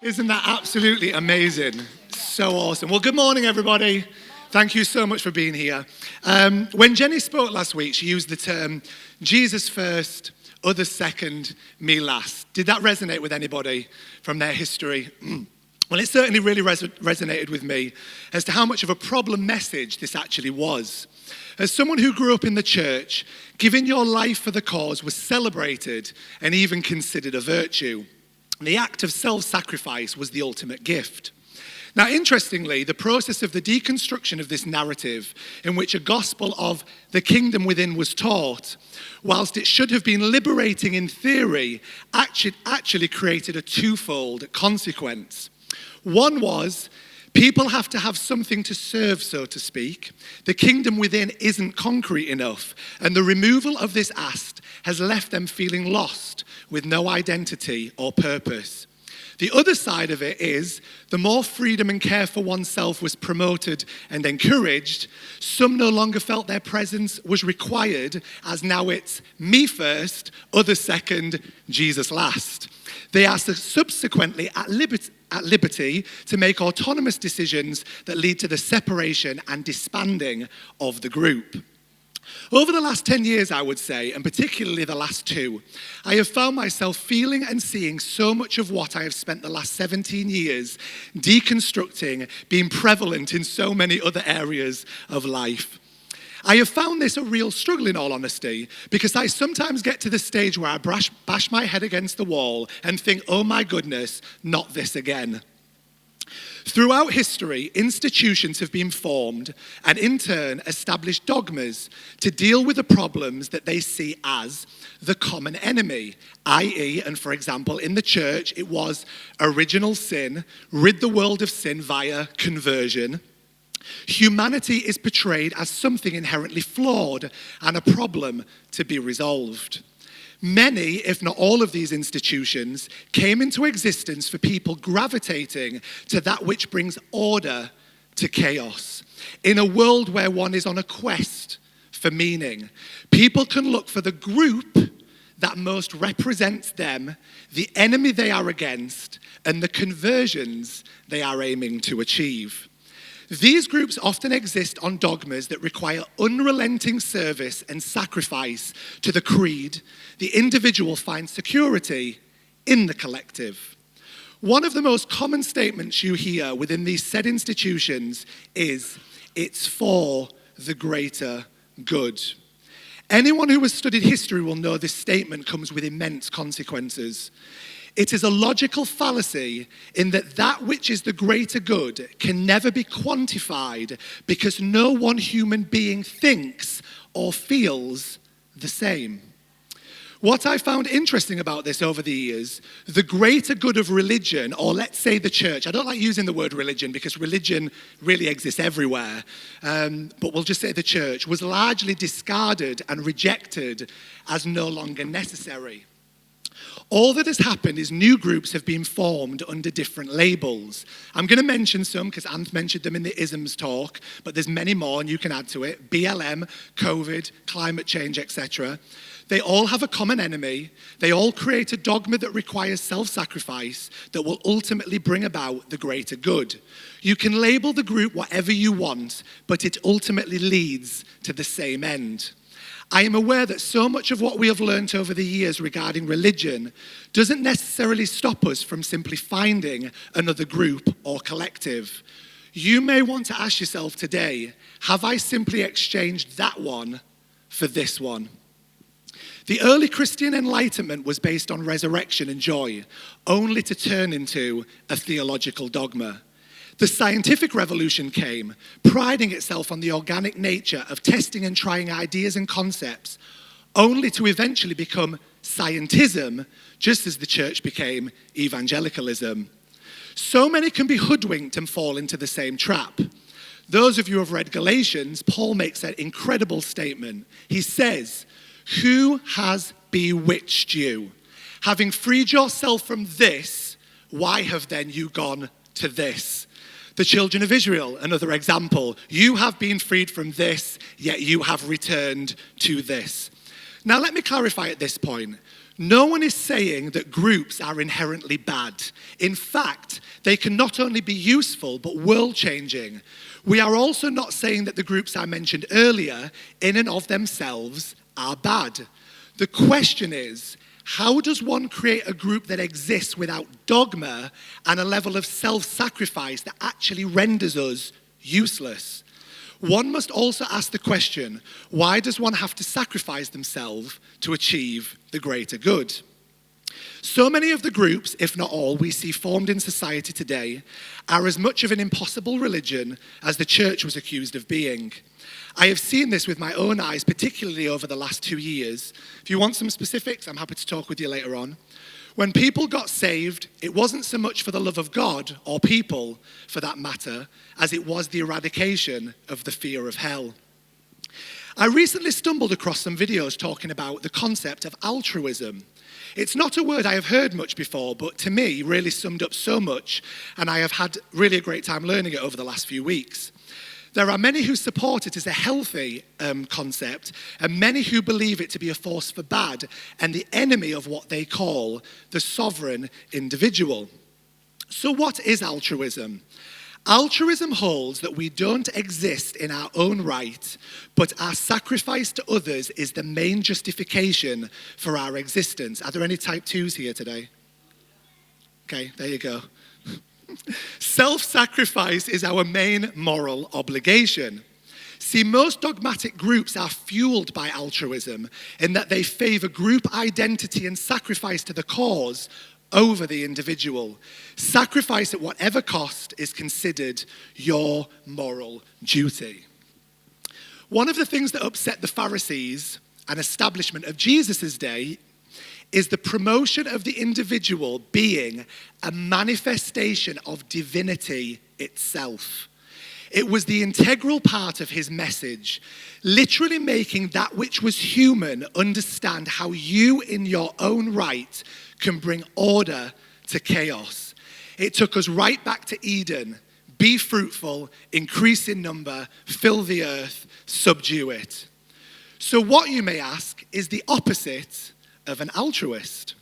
Isn't that absolutely amazing? So awesome. Well, good morning, everybody. Thank you so much for being here. When Jenny spoke last week, she used the term Jesus first, others second, me last. Did that resonate with anybody from their history? Well, it certainly really resonated with me as to how much of a problem message this actually was. As someone who grew up in the church, giving your life for the cause was celebrated and even considered a virtue. The act of self-sacrifice was the ultimate gift. Now, interestingly, the process of the deconstruction of this narrative in which a gospel of the kingdom within was taught, whilst it should have been liberating in theory, actually created a twofold consequence. One was, people have to have something to serve, so to speak. The kingdom within isn't concrete enough, and the removal of this act has left them feeling lost with no identity or purpose. The other side of it is, the more freedom and care for oneself was promoted and encouraged, some no longer felt their presence was required, as now it's me first, others second, Jesus last. They are subsequently at liberty to make autonomous decisions that lead to the separation and disbanding of the group. Over the last 10 years, I would say, and particularly the last 2, I have found myself feeling and seeing so much of what I have spent the last 17 years deconstructing, being prevalent in so many other areas of life. I have found this a real struggle, in all honesty, because I sometimes get to the stage where I bash my head against the wall and think, oh my goodness, not this again. Throughout history, institutions have been formed and in turn established dogmas to deal with the problems that they see as the common enemy, i.e., and for example, in the church, it was original sin, rid the world of sin via conversion. Humanity is portrayed as something inherently flawed and a problem to be resolved. Many, if not all of these institutions, came into existence for people gravitating to that which brings order to chaos. In a world where one is on a quest for meaning, people can look for the group that most represents them, the enemy they are against, and the conversions they are aiming to achieve. These groups often exist on dogmas that require unrelenting service and sacrifice to the creed. The individual finds security in the collective. One of the most common statements you hear within these said institutions is, it's for the greater good. Anyone who has studied history will know this statement comes with immense consequences. It is a logical fallacy in that which is the greater good can never be quantified because no one human being thinks or feels the same. What I found interesting about this over the years, the greater good of religion, or let's say the church, I don't like using the word religion because religion really exists everywhere, but we'll just say the church, was largely discarded and rejected as no longer necessary. All that has happened is new groups have been formed under different labels. I'm going to mention some because Anth mentioned them in the isms talk, but there's many more and you can add to it. BLM, COVID, climate change, etc. They all have a common enemy. They all create a dogma that requires self-sacrifice that will ultimately bring about the greater good. You can label the group whatever you want, but it ultimately leads to the same end. I am aware that so much of what we have learned over the years regarding religion doesn't necessarily stop us from simply finding another group or collective. You may want to ask yourself today, have I simply exchanged that one for this one? The early Christian Enlightenment was based on resurrection and joy, only to turn into a theological dogma. The scientific revolution came, priding itself on the organic nature of testing and trying ideas and concepts, only to eventually become scientism, just as the church became evangelicalism. So many can be hoodwinked and fall into the same trap. Those of you who have read Galatians, Paul makes that incredible statement. He says, "Who has bewitched you? Having freed yourself from this, why have then you gone to this?" The children of Israel, another example. You have been freed from this, yet you have returned to this. Now let me clarify at this point. No one is saying that groups are inherently bad. In fact, they can not only be useful, but world-changing. We are also not saying that the groups I mentioned earlier, in and of themselves, are bad. The question is, how does one create a group that exists without dogma and a level of self-sacrifice that actually renders us useless? One must also ask the question, why does one have to sacrifice themselves to achieve the greater good? So many of the groups, if not all, we see formed in society today are as much of an impossible religion as the church was accused of being. I have seen this with my own eyes, particularly over the last 2 years. If you want some specifics, I'm happy to talk with you later on. When people got saved, it wasn't so much for the love of God, or people for that matter, as it was the eradication of the fear of hell. I recently stumbled across some videos talking about the concept of altruism. It's not a word I have heard much before, but to me really summed up so much, and I have had really a great time learning it over the last few weeks. There are many who support it as a healthy concept, and many who believe it to be a force for bad and the enemy of what they call the sovereign individual. So what is altruism? Altruism holds that we don't exist in our own right, but our sacrifice to others is the main justification for our existence. Are there any type 2s here today? Okay, there you go. Self-sacrifice is our main moral obligation. See, most dogmatic groups are fueled by altruism in that they favor group identity and sacrifice to the cause over the individual. Sacrifice at whatever cost is considered your moral duty. One of the things that upset the Pharisees and establishment of Jesus' day is the promotion of the individual being a manifestation of divinity itself. It was the integral part of his message, literally making that which was human understand how you in your own right can bring order to chaos. It took us right back to Eden. Be fruitful, increase in number, fill the earth, subdue it. So what, you may ask, is the opposite of an altruist?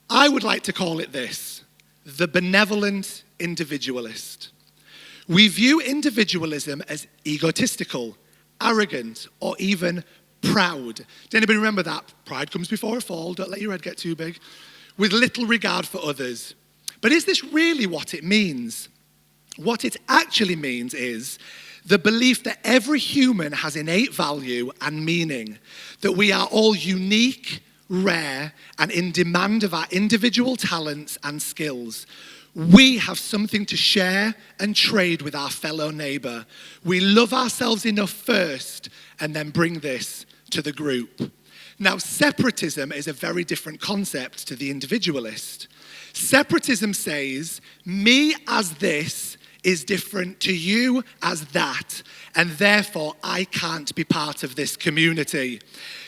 I would like to call it this: the benevolent individualist. We view individualism as egotistical, arrogant, or even proud. Does anybody remember that? Pride comes before a fall, don't let your head get too big. With little regard for others. But is this really what it means? What it actually means is the belief that every human has innate value and meaning, that we are all unique, rare, and in demand of our individual talents and skills. We have something to share and trade with our fellow neighbor. We love ourselves enough first and then bring this to the group. Now, separatism is a very different concept to the individualist. Separatism says, me as this is different to you as that, and therefore I can't be part of this community.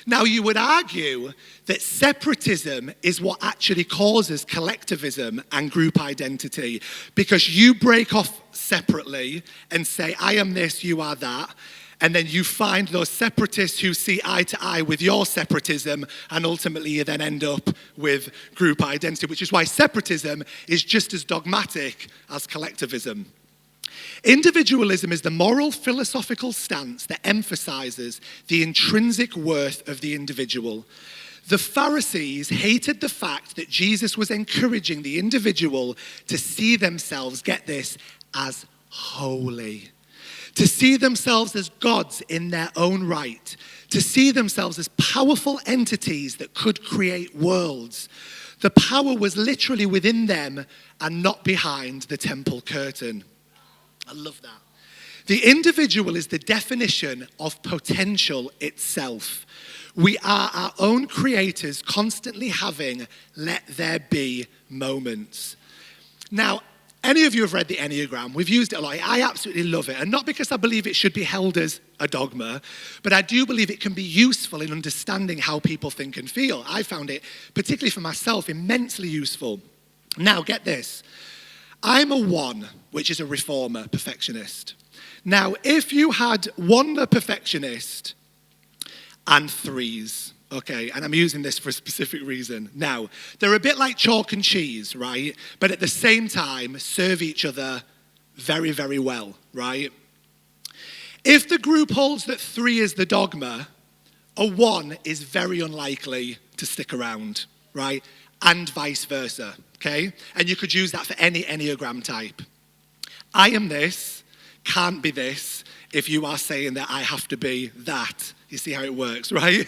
Now, you would argue that separatism is what actually causes collectivism and group identity, because you break off separately and say, I am this, you are that, and then you find those separatists who see eye to eye with your separatism, and ultimately you then end up with group identity, which is why separatism is just as dogmatic as collectivism. Individualism is the moral philosophical stance that emphasizes the intrinsic worth of the individual. The Pharisees hated the fact that Jesus was encouraging the individual to see themselves, get this, as holy. To see themselves as gods in their own right. To see themselves as powerful entities that could create worlds. The power was literally within them and not behind the temple curtain. I love that. The individual is the definition of potential itself. We are our own creators, constantly having let there be moments. Now, any of you have read the Enneagram? We've used it a lot. I absolutely love it. And not because I believe it should be held as a dogma, but I do believe it can be useful in understanding how people think and feel. I found it, particularly for myself, immensely useful. Now, get this. I'm a 1, which is a reformer, perfectionist. Now, if you had 1 the perfectionist and 3s, okay? And I'm using this for a specific reason. Now, they're a bit like chalk and cheese, right? But at the same time, serve each other very, very well, right? If the group holds that 3 is the dogma, a 1 is very unlikely to stick around, right? And vice versa, okay? And you could use that for any Enneagram type. I am this, can't be this, if you are saying that I have to be that. You see how it works, right?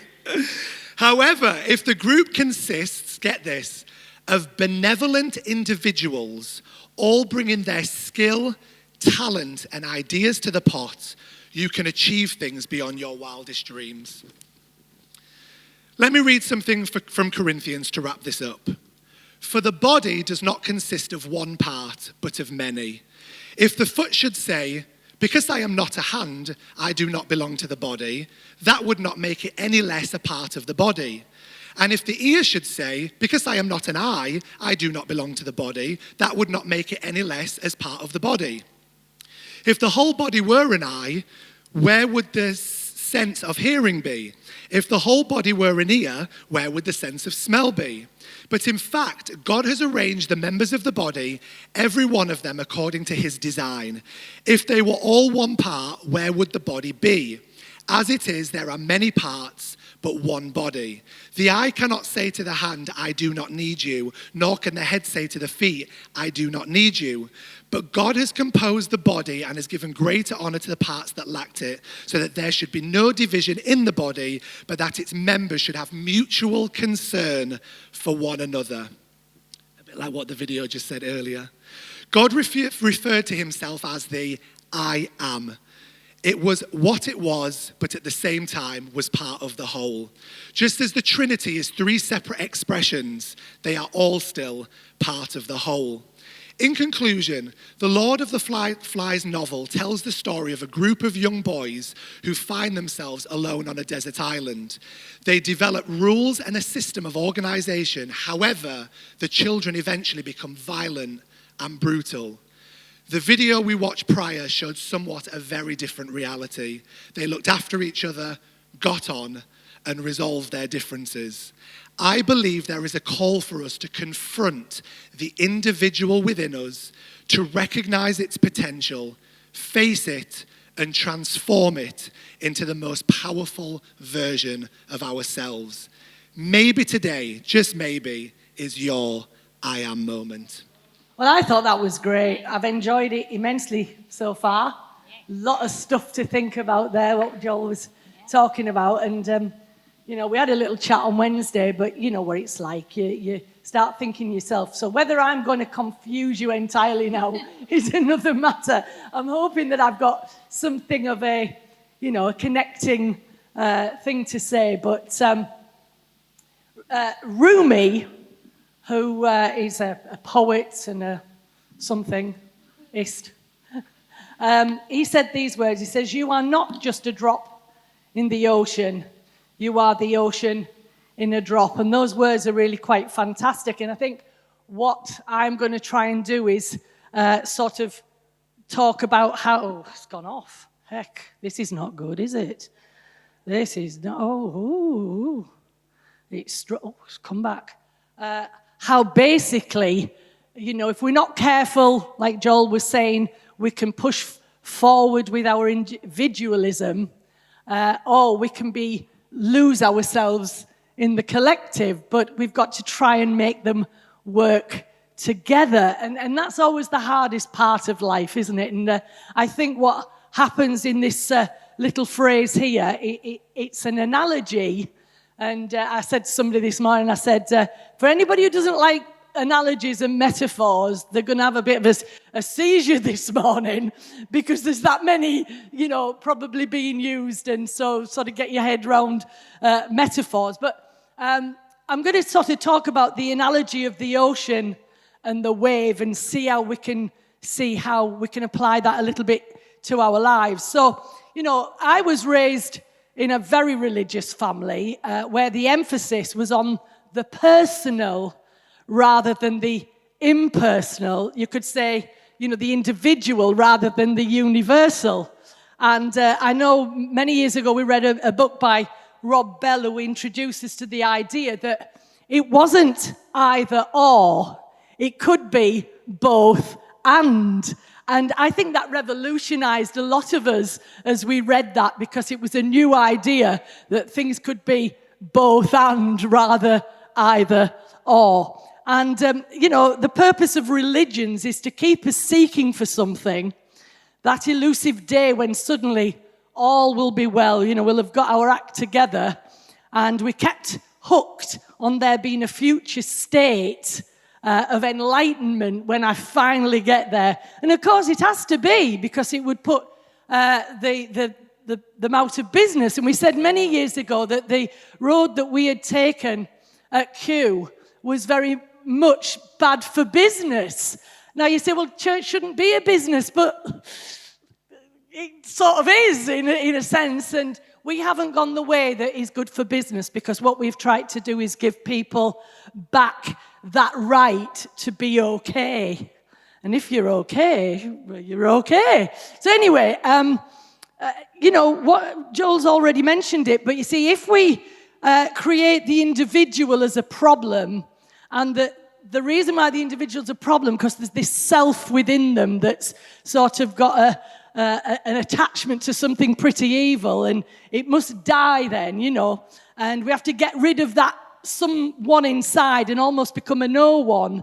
However, if the group consists, get this, of benevolent individuals all bringing their skill, talent, and ideas to the pot, you can achieve things beyond your wildest dreams. Let me read something from Corinthians to wrap this up. For the body does not consist of one part, but of many. If the foot should say, because I am not a hand, I do not belong to the body, that would not make it any less a part of the body. And if the ear should say, because I am not an eye, I do not belong to the body, that would not make it any less as part of the body. If the whole body were an eye, where would the sense of hearing be? If the whole body were an ear, where would the sense of smell be? But in fact, God has arranged the members of the body, every one of them according to his design. If they were all one part, where would the body be? As it is, there are many parts, but one body. The eye cannot say to the hand, I do not need you, nor can the head say to the feet, I do not need you. But God has composed the body and has given greater honor to the parts that lacked it, so that there should be no division in the body, but that its members should have mutual concern for one another. A bit like what the video just said earlier. God referred to himself as the I am. It was what it was, but at the same time was part of the whole. Just as the Trinity is 3 separate expressions, they are all still part of the whole. In conclusion, the Lord of the Flies novel tells the story of a group of young boys who find themselves alone on a desert island. They develop rules and a system of organization. However, the children eventually become violent and brutal. The video we watched prior showed somewhat a very different reality. They looked after each other, got on, and resolved their differences. I believe there is a call for us to confront the individual within us, to recognize its potential, face it, and transform it into the most powerful version of ourselves. Maybe today, just maybe, is your I am moment. Well, I thought that was great. I've enjoyed it immensely so far. A lot of stuff to think about there, what Joel was talking about. And, we had a little chat on Wednesday, but you know what it's like. You start thinking yourself. So whether I'm going to confuse you entirely now is another matter. I'm hoping that I've got something of a connecting thing to say. But Rumi, who is a poet and a somethingist, he said these words. He says, you are not just a drop in the ocean. You are the ocean in a drop. And those words are really quite fantastic. And I think what I'm going to try and do is sort of talk about how... Oh, it's gone off. Heck, this is not good, is it? This is not... It's come back. How basically, if we're not careful, like Joel was saying, we can push forward with our individualism, or we can lose ourselves in the collective, but we've got to try and make them work together. And that's always the hardest part of life, isn't it? And I think what happens in this little phrase here, it's an analogy. And I said to somebody this morning, I said, for anybody who doesn't like analogies and metaphors, they're going to have a bit of a seizure this morning because there's that many, probably being used. And so sort of get your head around metaphors. But I'm going to sort of talk about the analogy of the ocean and the wave and see how we can apply that a little bit to our lives. So, I was raised in a very religious family where the emphasis was on the personal rather than the impersonal. You could say, the individual rather than the universal. And I know many years ago we read a book by Rob Bell, who introduced us to the idea that it wasn't either or, it could be both and. And I think that revolutionized a lot of us as we read that, because it was a new idea that things could be both and rather either or. And, the purpose of religions is to keep us seeking for something, that elusive day when suddenly all will be well, we'll have got our act together, and we kept hooked on there being a future state of enlightenment when I finally get there. And of course it has to be, because it would put them out of business. And we said many years ago that the road that we had taken at Q was very much bad for business. Now you say, well, church shouldn't be a business, but it sort of is in a sense. And we haven't gone the way that is good for business, because what we've tried to do is give people back that right to be okay. And if you're okay, well, you're okay. So anyway, what Joel's already mentioned it, but you see, if we create the individual as a problem, and the reason why the individual's a problem, because there's this self within them that's sort of got an attachment to something pretty evil, and it must die then, and we have to get rid of that someone inside and almost become a no one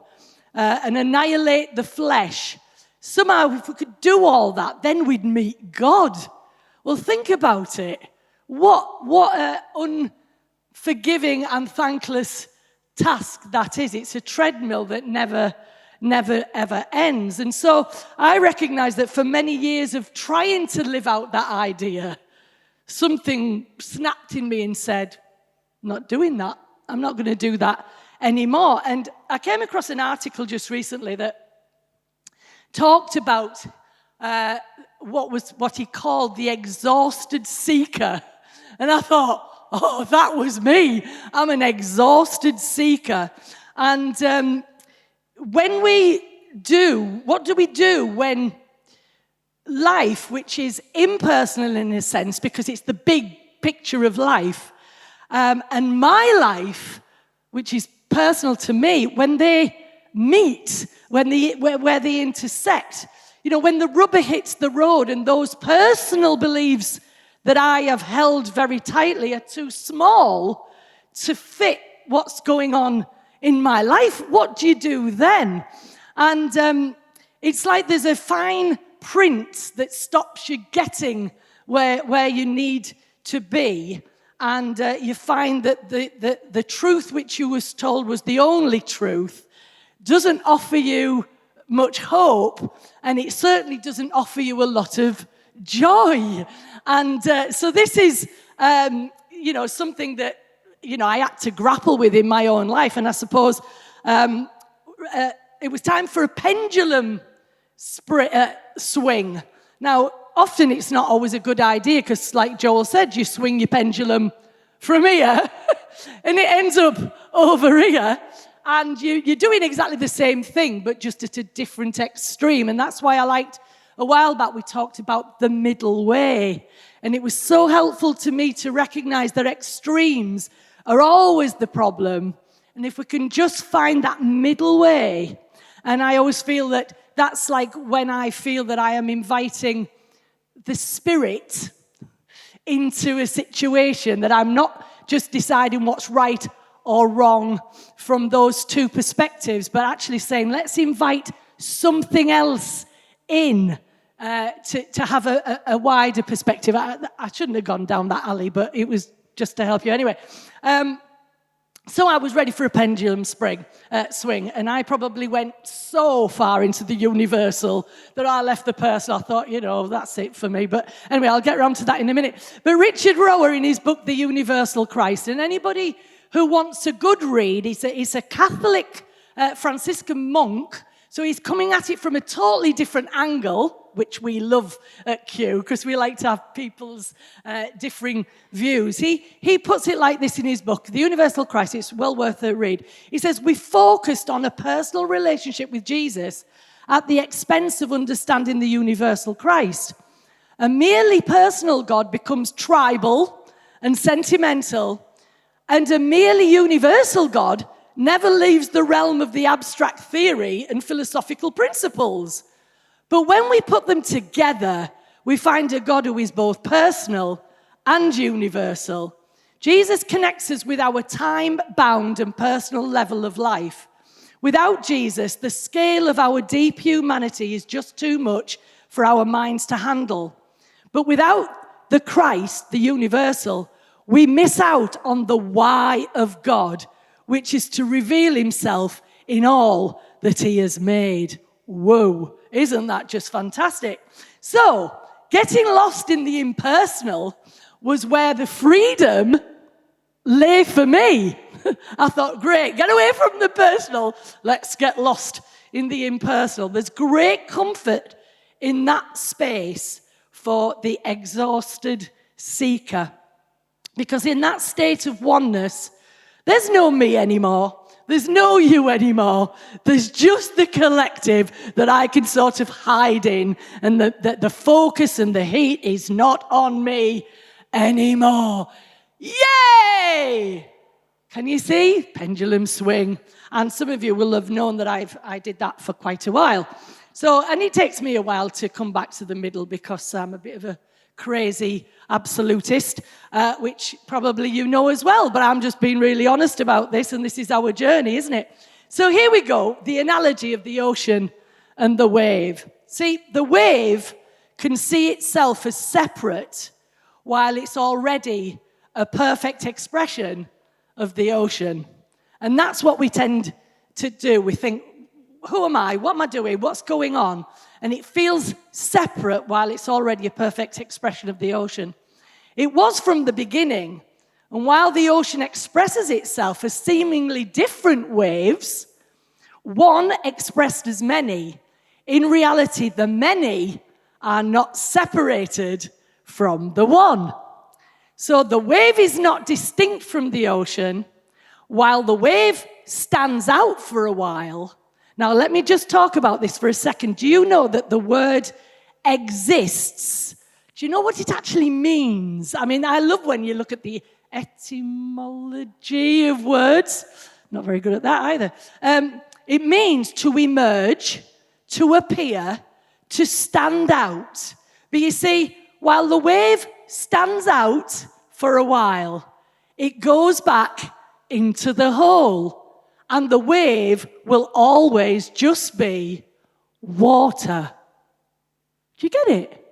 and annihilate the flesh. Somehow, if we could do all that, then we'd meet God. Well, think about it. What an unforgiving and thankless task that is. It's a treadmill that never ever ends. And so I recognize that for many years of trying to live out that idea, something snapped in me and said, I'm not doing that. I'm not going to do that anymore. And I came across an article just recently that talked about what he called the exhausted seeker. And I thought, oh, that was me. I'm an exhausted seeker. And when we do, what do we do when life, which is impersonal in a sense, because it's the big picture of life, and my life, which is personal to me, when they meet, where they intersect, when the rubber hits the road and those personal beliefs that I have held very tightly are too small to fit what's going on in my life, what do you do then? And it's like there's a fine print that stops you getting where you need to be. And you find that the truth which you was told was the only truth doesn't offer you much hope, and it certainly doesn't offer you a lot of joy. And so this is, something that, I had to grapple with in my own life. And I suppose it was time for a pendulum swing. Now, often it's not always a good idea, because like Joel said, you swing your pendulum from here and it ends up over here, and you're doing exactly the same thing, but just at a different extreme. And that's why I liked, a while back, we talked about the middle way. And it was so helpful to me to recognize that extremes are always the problem. And if we can just find that middle way, and I always feel that that's like when I feel that I am inviting the Spirit into a situation, that I'm not just deciding what's right or wrong from those two perspectives, but actually saying, let's invite something else in to have a wider perspective. I shouldn't have gone down that alley, but it was just to help you anyway. So I was ready for a pendulum swing, and I probably went so far into the universal that I left the person. I thought, that's it for me. But anyway, I'll get around to that in a minute. But Richard Rohr, in his book, The Universal Christ, and anybody who wants a good read, he's a Catholic Franciscan monk, so he's coming at it from a totally different angle, which we love at Q, because we like to have people's differing views. He puts it like this in his book, The Universal Christ. It's well worth a read. He says, we focused on a personal relationship with Jesus at the expense of understanding the universal Christ. A merely personal God becomes tribal and sentimental, and a merely universal God never leaves the realm of the abstract theory and philosophical principles. But when we put them together, we find a God who is both personal and universal. Jesus connects us with our time-bound and personal level of life. Without Jesus, the scale of our deep humanity is just too much for our minds to handle. But without the Christ, the universal, we miss out on the why of God, which is to reveal himself in all that he has made. Whoa, isn't that just fantastic? So, getting lost in the impersonal was where the freedom lay for me. I thought, great, get away from the personal. Let's get lost in the impersonal. There's great comfort in that space for the exhausted seeker. Because in that state of oneness, there's no me anymore. There's no you anymore. There's just the collective that I can sort of hide in. And the focus and the heat is not on me anymore. Yay! Can you see? Pendulum swing. And some of you will have known that I did that for quite a while. So, and it takes me a while to come back to the middle because I'm a bit of a crazy absolutist, which probably you know as well, but I'm just being really honest about this, and this is our journey, isn't it? So here we go, the analogy of the ocean and the wave. See, the wave can see itself as separate while it's already a perfect expression of the ocean. And that's what we tend to do. We think, who am I? What am I doing? What's going on? And it feels separate while it's already a perfect expression of the ocean. It was from the beginning. And while the ocean expresses itself as seemingly different waves, one expressed as many, in reality, the many are not separated from the one. So the wave is not distinct from the ocean, while the wave stands out for a while. Now, let me just talk about this for a second. Do you know that the word exists? Do you know what it actually means? I mean, I love when you look at the etymology of words. Not very good at that either. It means to emerge, to appear, to stand out. But you see, while the wave stands out for a while, it goes back into the hole. And the wave will always just be water. Do you get it?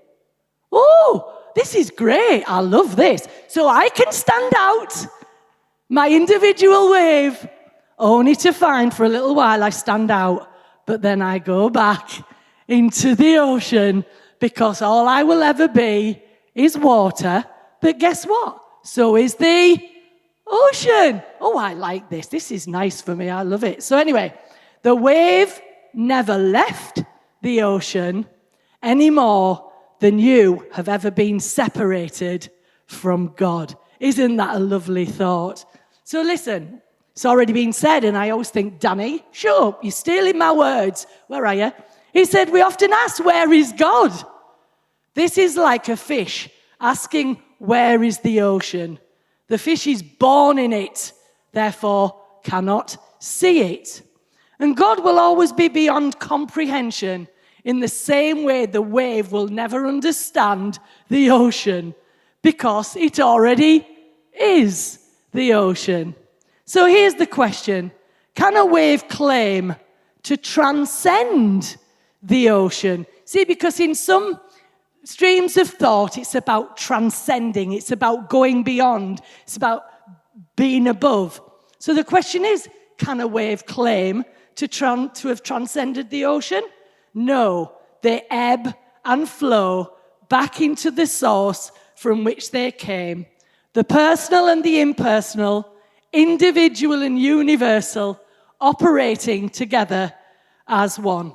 Oh, this is great. I love this. So I can stand out my individual wave, only to find for a little while I stand out, but then I go back into the ocean because all I will ever be is water. But guess what? So is the ocean. Oh, I like this. This is nice for me. I love it. So anyway, the wave never left the ocean any more than you have ever been separated from God. Isn't that a lovely thought? So listen, it's already been said, and I always think, Danny, shut up. You're stealing my words. Where are you? He said, we often ask, where is God? This is like a fish asking, where is the ocean? The fish is born in it, therefore cannot see it. And God will always be beyond comprehension in the same way the wave will never understand the ocean because it already is the ocean. So here's the question. Can a wave claim to transcend the ocean? See, because in some streams of thought, it's about transcending. It's about going beyond. It's about being above. So the question is, can a wave claim to have transcended the ocean? No. They ebb and flow back into the source from which they came. The personal and the impersonal, individual and universal, operating together as one.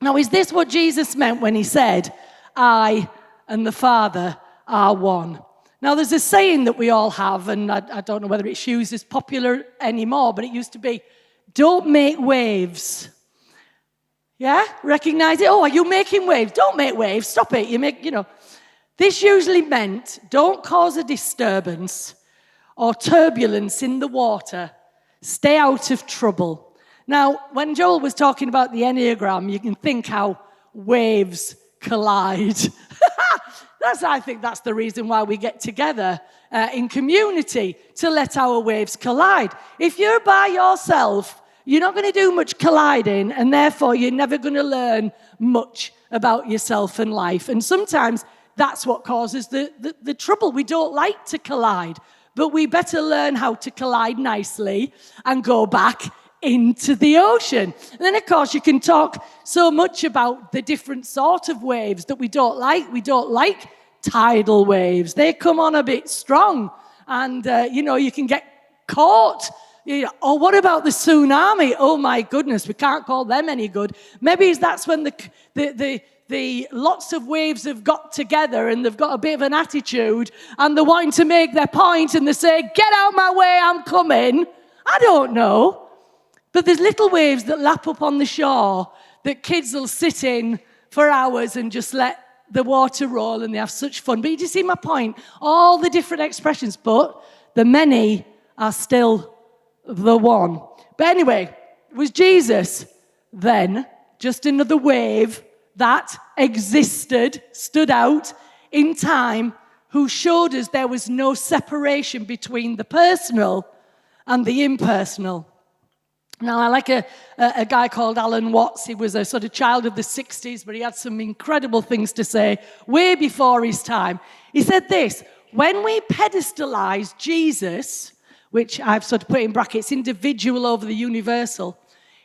Now, is this what Jesus meant when he said, I and the Father are one? Now, there's a saying that we all have, and I don't know whether it's used as popular anymore, but it used to be, don't make waves. Yeah? Recognize it? Oh, are you making waves? Don't make waves. Stop it. This usually meant don't cause a disturbance or turbulence in the water. Stay out of trouble. Now, when Joel was talking about the Enneagram, you can think how waves collide. I think that's the reason why we get together in community, to let our waves collide. If you're by yourself, you're not going to do much colliding, and therefore you're never going to learn much about yourself and life. And sometimes that's what causes the trouble. We don't like to collide, but we better learn how to collide nicely and go back into the ocean. And then, of course, you can talk so much about the different sort of waves that we don't like. We don't like tidal waves. They come on a bit strong, and, you can get caught. Or what about the tsunami? Oh, my goodness, we can't call them any good. Maybe that's when the lots of waves have got together and they've got a bit of an attitude and they're wanting to make their point and they say, get out my way, I'm coming. I don't know. But there's little waves that lap up on the shore that kids will sit in for hours and just let the water roll, and they have such fun. But you see my point? All the different expressions, but the many are still the one. But anyway, was Jesus then just another wave that existed, stood out in time, who showed us there was no separation between the personal and the impersonal? Now, I like a guy called Alan Watts. He was a sort of child of the 60s, but he had some incredible things to say way before his time. He said this: when we pedestalize Jesus, which I've sort of put in brackets, individual over the universal,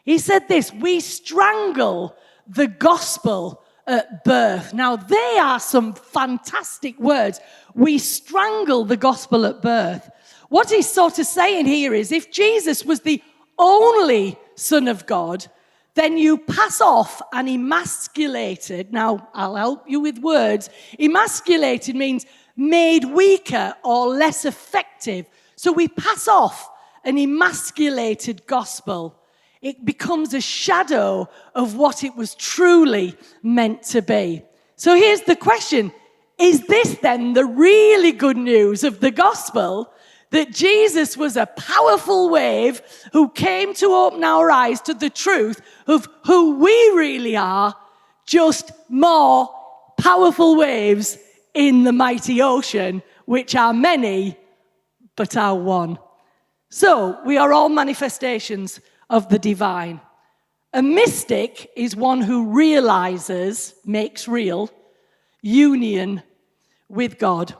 he said this: we strangle the gospel at birth. Now, they are some fantastic words. We strangle the gospel at birth. What he's sort of saying here is, if Jesus was the only Son of God, then you pass off an emasculated. Now, I'll help you with words. Emasculated means made weaker or less effective. So we pass off an emasculated gospel. It becomes a shadow of what it was truly meant to be. So here's the question: is this then the really good news of the gospel? That Jesus was a powerful wave who came to open our eyes to the truth of who we really are, just more powerful waves in the mighty ocean, which are many, but are one. So, we are all manifestations of the divine. A mystic is one who realizes, makes real, union with God.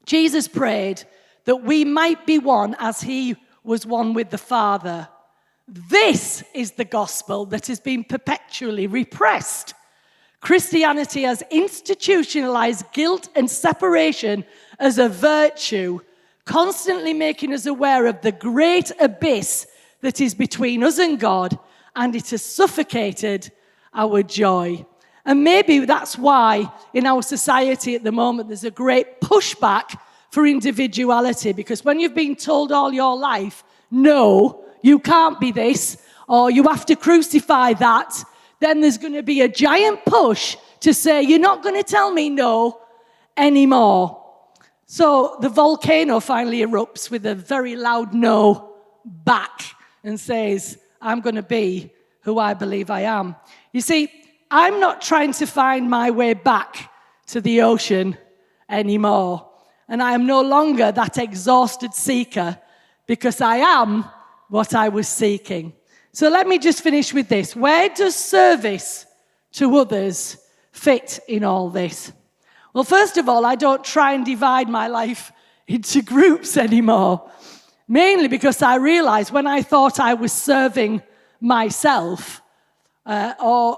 Jesus prayed that we might be one as he was one with the Father. This is the gospel that has been perpetually repressed. Christianity has institutionalized guilt and separation as a virtue, constantly making us aware of the great abyss that is between us and God, and it has suffocated our joy. And maybe that's why in our society at the moment there's a great pushback for individuality, because when you've been told all your life, no, you can't be this, or you have to crucify that, then there's going to be a giant push to say, you're not going to tell me no anymore. So the volcano finally erupts with a very loud no back and says, I'm going to be who I believe I am. You see, I'm not trying to find my way back to the ocean anymore. And I am no longer that exhausted seeker, because I am what I was seeking. So let me just finish with this. Where does service to others fit in all this? Well, first of all, I don't try and divide my life into groups anymore. Mainly because I realized when I thought I was serving myself, or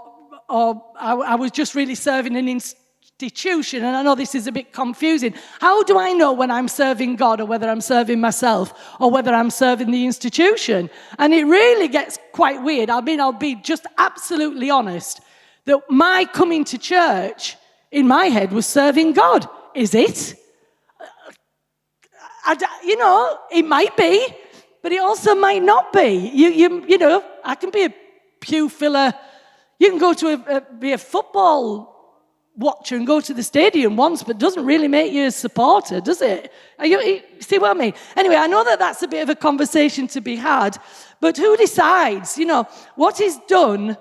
I was just really serving an institution, and I know this is a bit confusing. How do I know when I'm serving God, or whether I'm serving myself, or whether I'm serving the institution? And it really gets quite weird. I mean, I'll be just absolutely honest, that my coming to church, in my head, was serving God. Is it? It might be, but it also might not be. I can be a pew filler. You can go to be a football watcher and go to the stadium once, but doesn't really make you a supporter, does it? You see what I mean? Anyway, I know that that's a bit of a conversation to be had, but who decides? What is done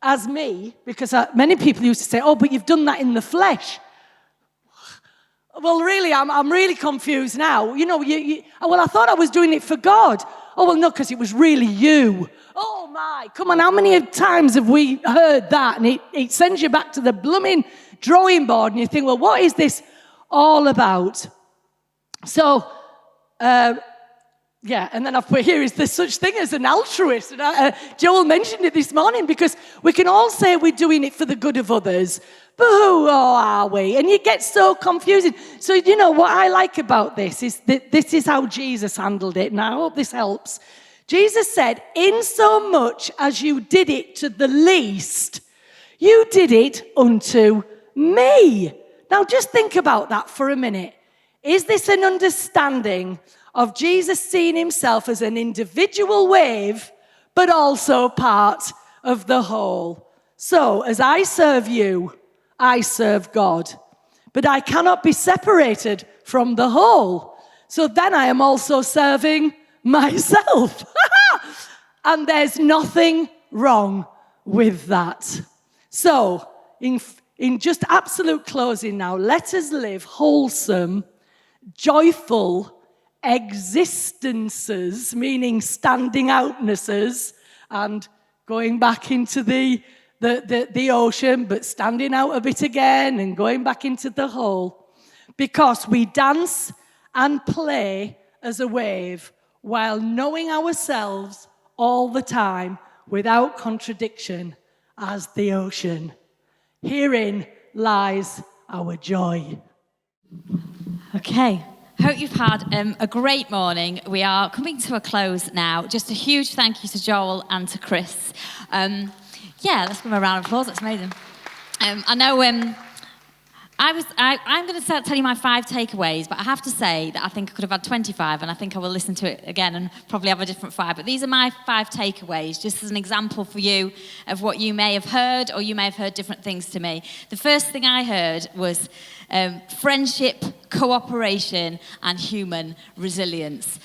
as me, because many people used to say, oh, but you've done that in the flesh. Well, really, I'm really confused now. Well, I thought I was doing it for God. Oh, well, no, because it was really you. Oh, my, come on, how many times have we heard that? And it sends you back to the blooming drawing board, and you think, well, what is this all about? So, and then I've put here, is there such thing as an altruist? And Joel mentioned it this morning, because we can all say we're doing it for the good of others, but who are we? And it gets so confusing. So, what I like about this is that this is how Jesus handled it, and I hope this helps. Jesus said, in so much as you did it to the least, you did it unto me. Now, just think about that for a minute. Is this an understanding of Jesus seeing himself as an individual wave, but also part of the whole? So, as I serve you, I serve God, but I cannot be separated from the whole. So then I am also serving myself. And there's nothing wrong with that. So, in just absolute closing now, let us live wholesome, joyful existences, meaning standing outnesses, and going back into the ocean, but standing out a bit again and going back into the whole, because we dance and play as a wave while knowing ourselves all the time without contradiction as the ocean. Herein lies our joy. Okay. Hope you've had a great morning. We are coming to a close now. Just a huge thank you to Joel and to Chris. Let's give them a round of applause. That's amazing. I know I'm going to tell you my 5 takeaways, but I have to say that I think I could have had 25, and I think I will listen to it again and probably have a different 5. But these are my 5 takeaways, just as an example for you of what you may have heard, or you may have heard different things to me. The first thing I heard was friendship, cooperation, and human resilience.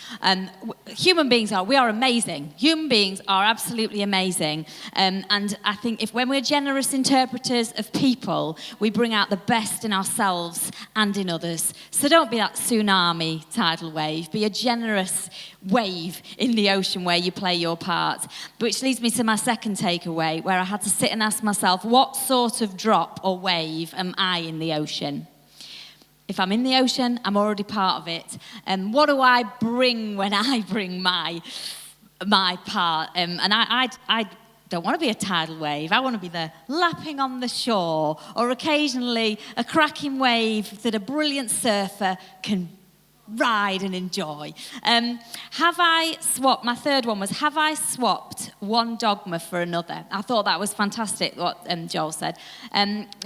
Human beings we are amazing. Human beings are absolutely amazing. And I think when we're generous interpreters of people, we bring out the best in ourselves and in others. So don't be that tsunami tidal wave. Be a generous wave in the ocean where you play your part. Which leads me to my second takeaway, where I had to sit and ask myself, what sort of drop or wave am I in the ocean? If I'm in the ocean, I'm already part of it. And what do I bring when I bring my part? And I don't want to be a tidal wave. I want to be the lapping on the shore, or occasionally a cracking wave that a brilliant surfer can ride and enjoy. My third one was, have I swapped one dogma for another? I thought that was fantastic, what Joel said.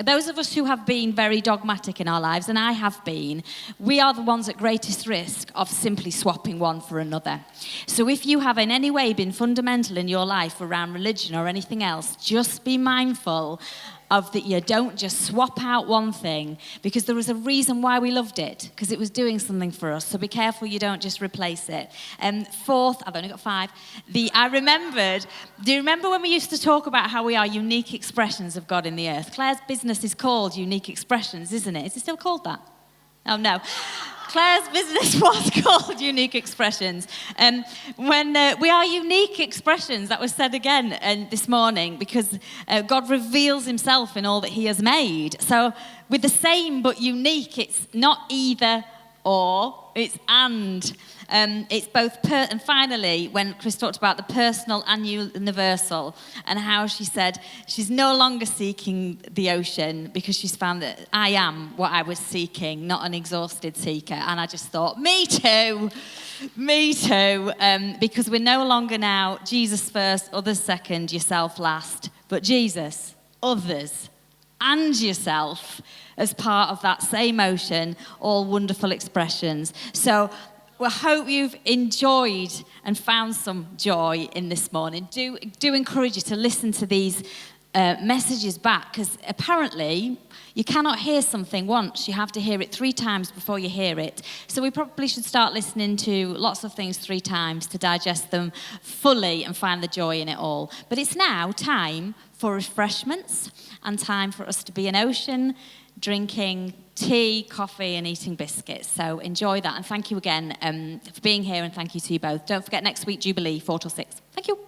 Those of us who have been very dogmatic in our lives, and I have been, we are the ones at greatest risk of simply swapping one for another. So if you have in any way been fundamental in your life around religion or anything else, just be mindful of that you don't just swap out one thing, because there was a reason why we loved it, because it was doing something for us. So be careful you don't just replace it. Fourth, I've only got 5. Do you remember when we used to talk about how we are unique expressions of God in the earth? Claire's business is called Unique Expressions, isn't it? Is it still called that? Oh, no. Claire's business was called Unique Expressions. When we are unique expressions, that was said again this morning, because God reveals himself in all that he has made. So with the same but unique, it's not either or, it's and. It's both, and finally, when Chris talked about the personal and universal, and how she said she's no longer seeking the ocean because she's found that I am what I was seeking, not an exhausted seeker. And I just thought, me too, because we're no longer now Jesus first, others second, yourself last, but Jesus, others, and yourself as part of that same ocean, all wonderful expressions. So I hope you've enjoyed and found some joy in this morning. Do encourage you to listen to these messages back, because apparently you cannot hear something once. You have to hear it 3 times before you hear it. So we probably should start listening to lots of things 3 times to digest them fully and find the joy in it all. But it's now time for refreshments and time for us to be in Ocean, drinking tea, coffee, and eating biscuits. So enjoy that, and thank you again for being here, and thank you to you both. Don't forget next week, Jubilee, 4 till 6. Thank you.